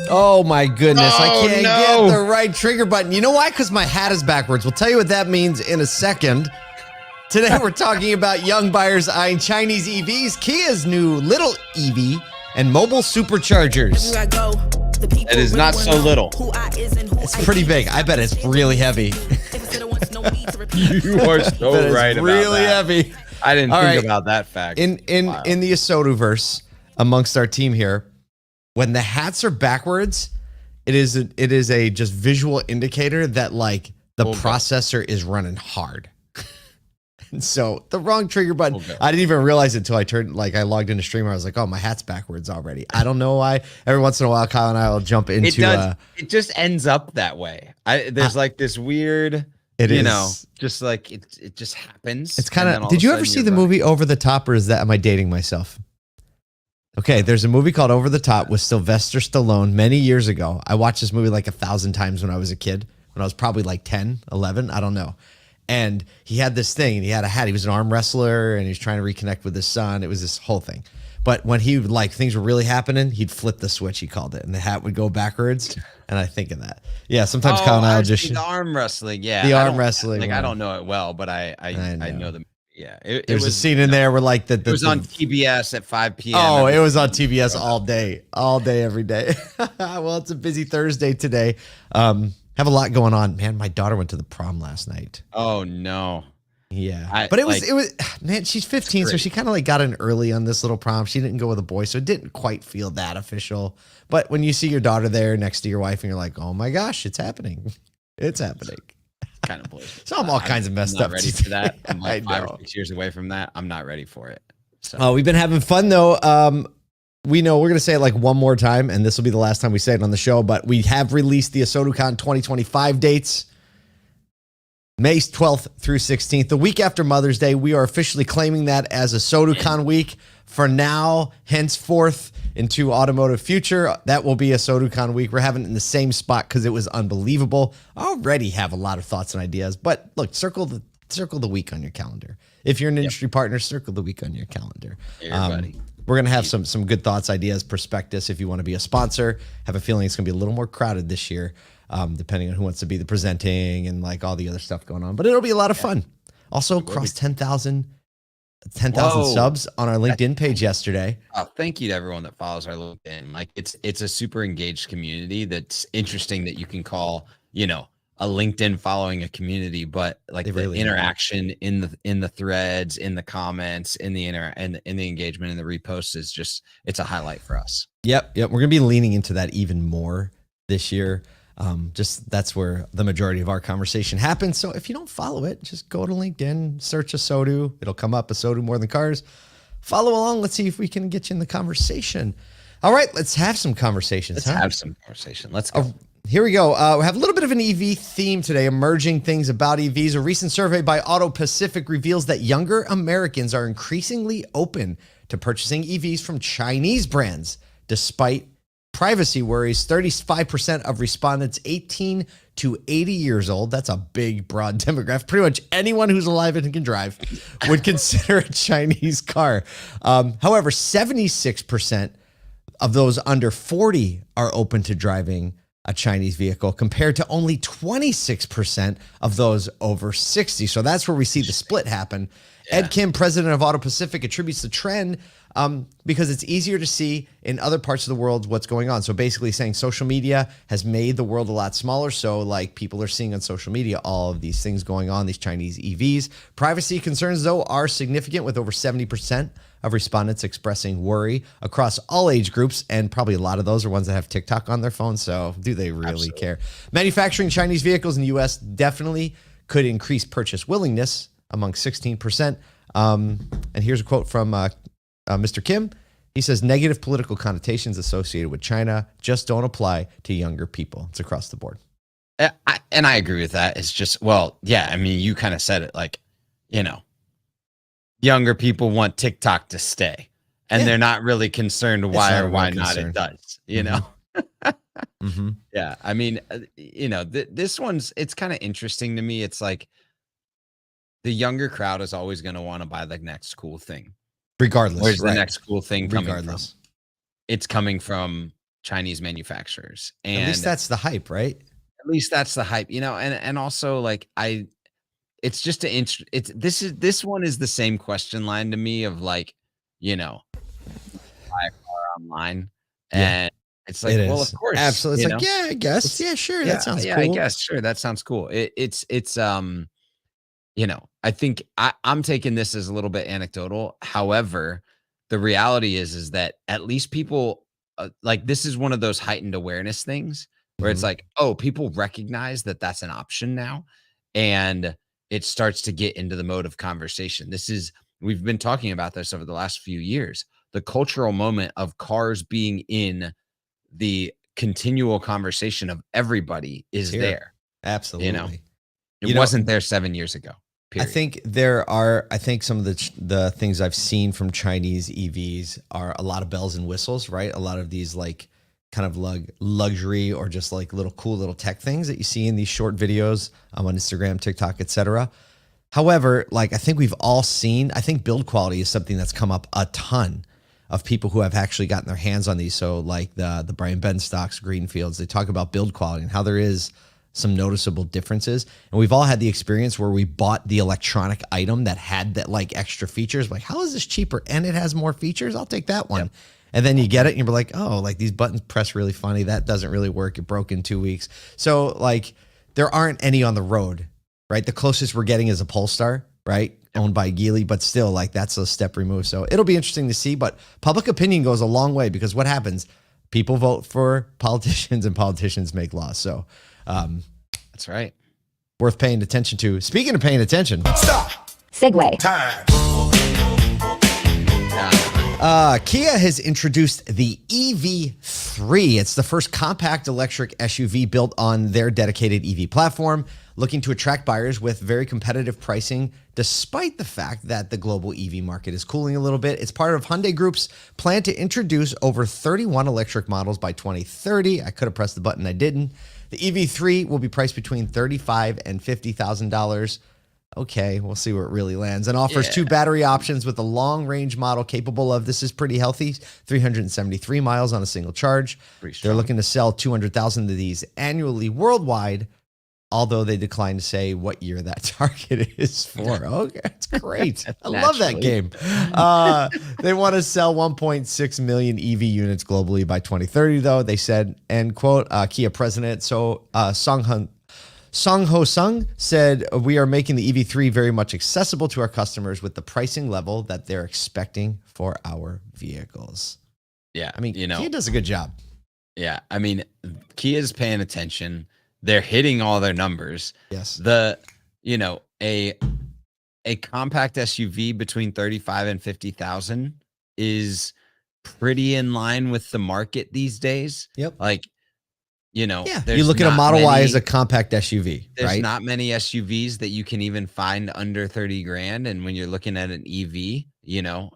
Oh my goodness, I can't no. get the right trigger button. You know why? Because my hat is backwards. We'll tell you what that means in a second. Today we're talking about young buyers eyeing Chinese EVs, Kia's new little EV, and mobile superchargers. It is not so little. It's pretty big. I bet it's really heavy. You are so right about really that. heavy. I didn't think about that fact. In the Asotuverse, amongst our team here, when the hats are backwards, it is a just visual indicator that like the processor is running hard. And so the wrong trigger button. I didn't even realize it until I logged into Streamer. I was like, oh, my hat's backwards already. I don't know why. Every once in a while, Kyle and I will jump into it just ends up that way. There's like this weird, just like it just happens. It's kind of, did you ever see the movie Over the Top, or am I dating myself? Okay, there's a movie called Over the Top with Sylvester Stallone many years ago. I watched this movie like 1,000 times when I was a kid, when I was probably like 10, 11, I don't know. And he had this thing, and he had a hat. He was an arm wrestler, and he was trying to reconnect with his son. It was this whole thing. But when he would, like, things were really happening, he'd flip the switch, he called it, and the hat would go backwards. And I think of that. Yeah, sometimes Kyle and I will just... the arm wrestling, yeah. The arm wrestling. Like, I don't know it well, but I know the... Yeah, it was a scene in there where like it was on TBS at 5 p.m. Oh, it was on TBS all day, every day. Well, it's a busy Thursday today. Have a lot going on, man. My daughter went to the prom last night. Oh no. Yeah, but it was man. She's 15, so she kind of like got in early on this little prom. She didn't go with a boy, so it didn't quite feel that official. But when you see your daughter there next to your wife, and you're like, oh my gosh, it's happening. It's happening. Kind of bullshit. So I'm all kinds of messed up. Ready for that? I'm like 5 or 6 years away from that. I'm not ready for it. So we've been having fun though. We know we're gonna say it like one more time, and this will be the last time we say it on the show. But we have released the AsotuCon 2025 dates, May 12th through 16th, the week after Mother's Day. We are officially claiming that as AsotuCon week for now, henceforth into automotive future. That will be AsotuCon week. We're having it in the same spot because it was unbelievable. I already have a lot of thoughts and ideas, but look, circle the week on your calendar. If you're an industry partner, circle the week on your calendar. We're going to have some good thoughts, ideas, perspectives. If you want to be a sponsor, have a feeling it's going to be a little more crowded this year, depending on who wants to be the presenting and like all the other stuff going on. But it'll be a lot of fun. Also, crossed 10,000 subs on our LinkedIn page yesterday. Oh, thank you to everyone that follows our LinkedIn. Like it's a super engaged community. That's interesting that you can call, a LinkedIn following a community, but like the interaction in the threads, in the comments, in the engagement, in the reposts is just, it's a highlight for us. Yep. We're going to be leaning into that even more this year. Just that's where the majority of our conversation happens. So if you don't follow it, just go to LinkedIn, search Asotu. It'll come up, Asotu More Than Cars. Follow along. Let's see if we can get you in the conversation. All right, let's have some conversations. Let's go. Here we go. We have a little bit of an EV theme today, emerging things about EVs. A recent survey by AutoPacific reveals that younger Americans are increasingly open to purchasing EVs from Chinese brands, despite privacy worries. 35% of respondents 18 to 80 years old, that's a big, broad demographic, pretty much anyone who's alive and can drive, would consider a Chinese car. However, 76% of those under 40 are open to driving a Chinese vehicle, compared to only 26% of those over 60. So that's where we see the split happen. Yeah. Ed Kim, president of AutoPacific, attributes the trend because it's easier to see in other parts of the world what's going on. So basically saying social media has made the world a lot smaller. So like people are seeing on social media all of these things going on, these Chinese EVs. Privacy concerns, though, are significant, with over 70% of respondents expressing worry across all age groups, and probably a lot of those are ones that have TikTok on their phone. So do they really care? Manufacturing Chinese vehicles in the U.S. definitely could increase purchase willingness among 16%. And here's a quote from Mr. Kim. He says, negative political connotations associated with China just don't apply to younger people. It's across the board. And I agree with that. It's just, well, yeah, I mean, you kind of said it, like, younger people want TikTok to stay, and they're not really concerned why or why not it does, Mm-hmm. Yeah. I mean, this one's, it's kind of interesting to me. It's like the younger crowd is always going to want to buy the next cool thing. Regardless. Where's the next cool thing coming from? It's coming from Chinese manufacturers. At least And that's the hype, right? at least that's the hype, and also like it's just this one is the same question line to me of like, buy a car online, Yeah, and it's like, it well, of is. course, Absolutely. It's like, yeah, I guess. it's Yeah, sure. yeah, That sounds yeah, I cool. guess, sure, that sounds cool. I think I'm taking this as a little bit anecdotal. However, the reality is that at least people like this is one of those heightened awareness things where it's Mhm. like, oh, people recognize that that's an option now, and it starts to get into the mode of conversation. We've been talking about this over the last few years. The cultural moment of cars being in the continual conversation of everybody It's is here. there. You know, Absolutely. it You know, wasn't there 7 years ago. I Period. think I think some of the things I've seen from Chinese EVs are a lot of bells and whistles, right? A lot of these like kind of luxury or just like little cool little tech things that you see in these short videos on Instagram, TikTok, etc. However, like I think we've all seen, I think build quality is something that's come up a ton of people who have actually gotten their hands on these. So like the Brian Benstocks, Greenfields, they talk about build quality and how there is some noticeable differences. And we've all had the experience where we bought the electronic item that had that like extra features. Like, how is this cheaper? And it has more features. I'll take that one. Yep. And then you get it and you're like, oh, like these buttons press really funny. That doesn't really work. It broke in 2 weeks. So like there aren't any on the road, right? The closest we're getting is a Polestar, right? Owned by Geely, but still like that's a step removed. So it'll be interesting to see, but public opinion goes a long way because what happens? People vote for politicians and politicians make laws. So that's right. Worth paying attention to. Speaking of paying attention. Stop. Segue. Time. Kia has introduced the EV3. It's the first compact electric SUV built on their dedicated EV platform, looking to attract buyers with very competitive pricing, despite the fact that the global EV market is cooling a little bit. It's part of Hyundai Group's plan to introduce over 31 electric models by 2030. I could have pressed the button, I didn't. The EV3 will be priced between $35,000 and $50,000. Okay, we'll see where it really lands. And offers two battery options with a long-range model capable of, this is pretty healthy, 373 miles on a single charge. They're looking to sell 200,000 of these annually worldwide, although they declined to say what year that target is for. Okay, that's great. I love that game. They want to sell 1.6 million EV units globally by 2030, though, they said, end quote. Kia president Song Ho Sung said, we are making the EV3 very much accessible to our customers with the pricing level that they're expecting for our vehicles. Yeah. I mean, Kia does a good job. Yeah. I mean, Kia's paying attention. They're hitting all their numbers. Yes. A compact SUV between 35 and 50,000 is pretty in line with the market these days. Yep. Like, you look at a Model Y as a compact SUV. There's not many SUVs that you can even find under 30 grand. And when you're looking at an EV,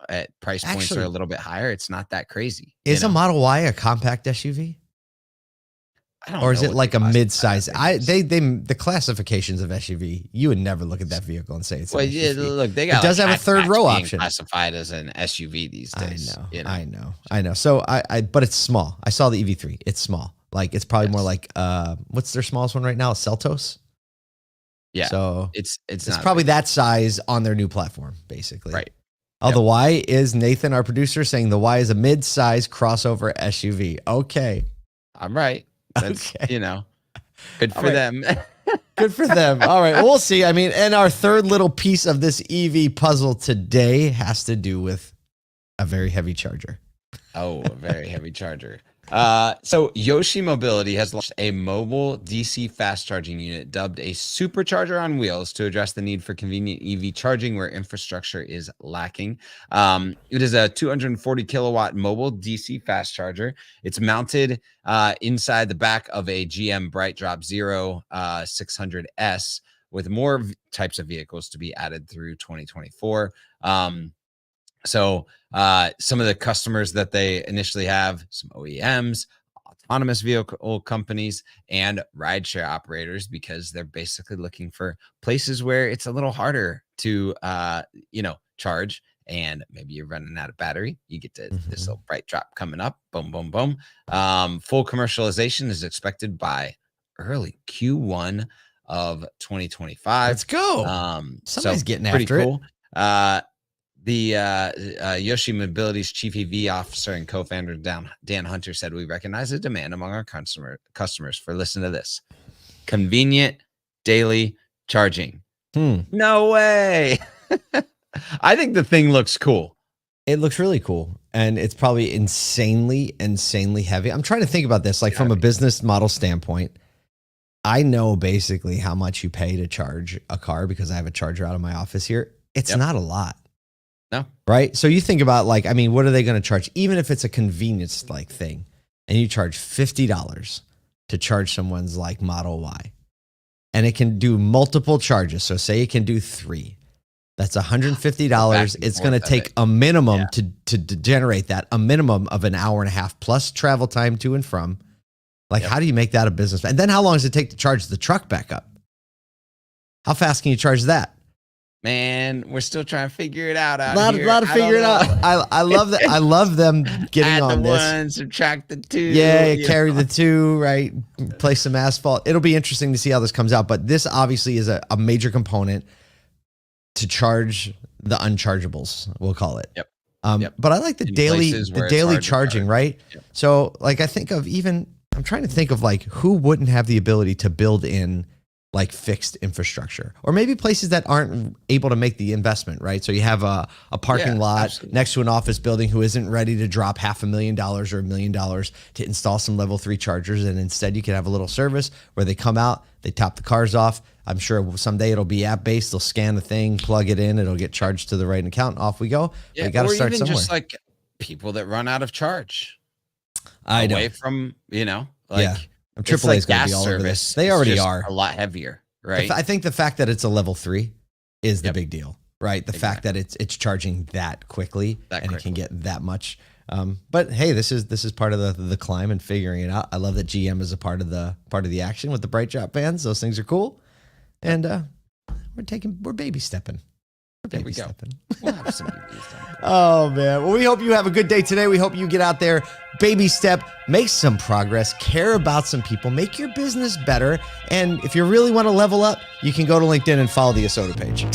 at price points are a little bit higher, it's not that crazy. Is a Model Y a compact SUV? Or is it like a mid-size? The classifications of SUV, you would never look at that vehicle and say it's an SUV. Yeah, look, it does have a third row option. Classified as an SUV these days. I know. So but it's small. I saw the EV3. It's small. Like it's probably more like what's their smallest one right now? A Seltos. Yeah. So it's probably that size on their new platform, basically. Right. Oh, the Y is Nathan, our producer, saying the Y is a mid-size crossover SUV. Okay. I'm right. That's good for them. Good for them. All right. We'll see. I mean, and our third little piece of this EV puzzle today has to do with a very heavy charger. Oh, a very heavy charger. So Yoshi Mobility has launched a mobile DC fast charging unit dubbed a Supercharger on wheels to address the need for convenient EV charging where infrastructure is lacking. It is a 240 kilowatt mobile DC fast charger. It's mounted inside the back of a GM BrightDrop Zero 600S with more types of vehicles to be added through 2024. So some of the customers that they initially have, some OEMs, autonomous vehicle companies, and rideshare operators, because they're basically looking for places where it's a little harder to, charge and maybe you're running out of battery, you get to this little bright drop coming up. Boom, boom, boom. Full commercialization is expected by early Q1 of 2025. Let's go. Somebody's getting pretty after cool. The Yoshi Mobility's chief EV officer and co-founder Dan Hunter said, "We recognize the demand among our customers for, listen to this, convenient daily charging." No way. I think the thing looks cool. It looks really cool. And it's probably insanely heavy. I'm trying to think about this, like from a business model standpoint. I know basically how much you pay to charge a car because I have a charger out of my office here. It's not a lot. No. Right? So you think about like, I mean, what are they going to charge? Even if it's a convenience like thing and you charge $50 to charge someone's like Model Y and it can do multiple charges. So say it can do 3. That's $150. It's going to take a minimum to generate that, a minimum of an hour and a half plus travel time to and from. Like, how do you make that a business? And then how long does it take to charge the truck back up? How fast can you charge that? Man, we're still trying to figure it out. A lot to figure it out. I love that. I love them getting Add on the this. 1, subtract the 2. Yeah, carry the 2, right? Place some asphalt. It'll be interesting to see how this comes out. But this obviously is a major component to charge the unchargeables, we'll call it. But I like the daily charging, right? So like I think of I'm trying to think of like who wouldn't have the ability to build in like fixed infrastructure, or maybe places that aren't able to make the investment, right? So you have a parking lot next to an office building who isn't ready to drop $500,000 or $1 million to install some level 3 chargers. And instead you can have a little service where they come out, they top the cars off. I'm sure someday it'll be app based. They'll scan the thing, plug it in, it'll get charged to the right account. Off we go. Yeah, we got to start somewhere. Just like people that run out of charge. Away from, AAA is going to be all over this. They already are a lot heavier, right? I think the fact that it's a level 3 is the big deal, right? The fact that it's charging that quickly it can get that much. But hey, this is part of the climb and figuring it out. I love that GM is a part of the action with the Bright Drop fans. Those things are cool, and we're baby stepping. There we go. We'll have some EVs. Oh man. Well, we hope you have a good day today. We hope you get out there, baby step, make some progress, care about some people, make your business better. And if you really want to level up, you can go to LinkedIn and follow the AutoPacific page.